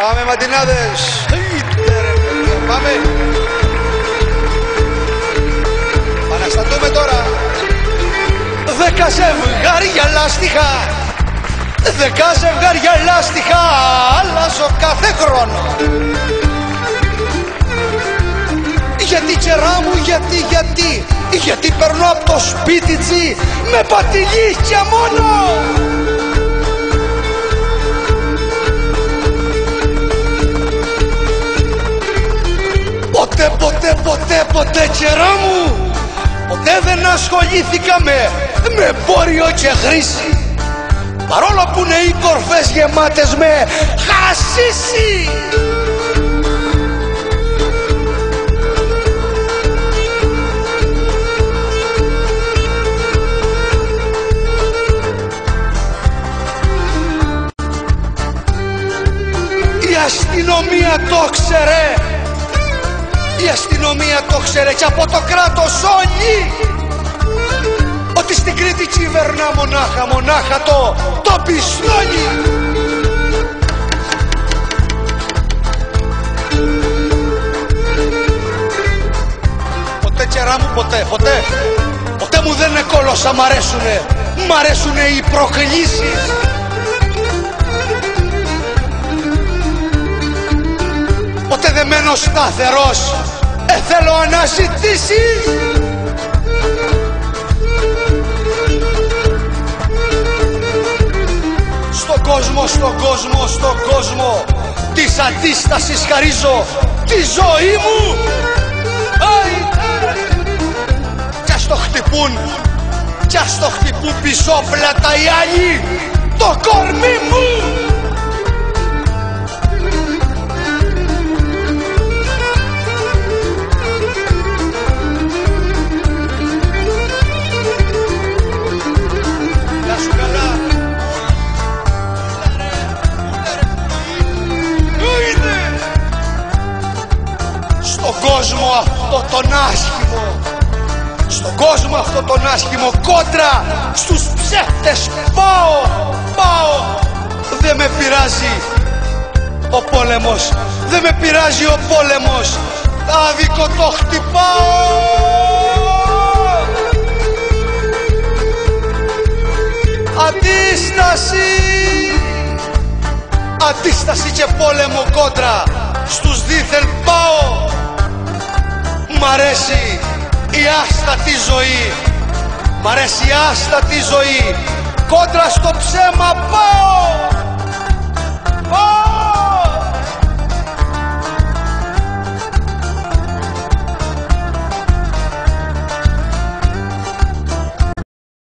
Πάμε ματινάδες. Πάμε. Παναστατούμε τώρα. 10 ζευγάρια λάστιχα. 10 ζευγάρια λάστιχα αλλάζω κάθε χρόνο. Γιατί τσερά μου, γιατί περνώ από το σπίτι τσι με πατηλίκια μόνο. Ποτέ τσερά μου, ποτέ δεν ασχολήθηκα με εμπόριο και χρήση, παρόλο που είναι οι κορφές γεμάτες με χασίσι. Η αστυνομία το ξέρε. Η αστυνομία το ξέρε και από το κράτος όλοι, ότι στην Κρήτη κυβερνά μονάχα το πιστόλι. Ποτέ τσερά μου, ποτέ μου δεν είναι κόλωσα, μ' αρέσουνε οι προκλήσεις. Ποτέ δεν μένω σταθερός, θέλω αναζητήσεις. Στον κόσμο της αντίστασης χαρίζω τη ζωή μου. Κι ας το χτυπούν πισόπλατα οι άλλοι το κορμί μου. Στον κόσμο αυτό τον άσχημο, κόντρα στους ψεύτες πάω. Δεν με πειράζει ο πόλεμος, δεν με πειράζει ο πόλεμος, άδικο το χτυπάω. Αντίσταση και πόλεμο κόντρα στους δίθεν πάω. Μ' αρέσει η άστατη ζωή, μ' αρέσει η άστατη ζωή, κόντρα στο ψέμα πάω.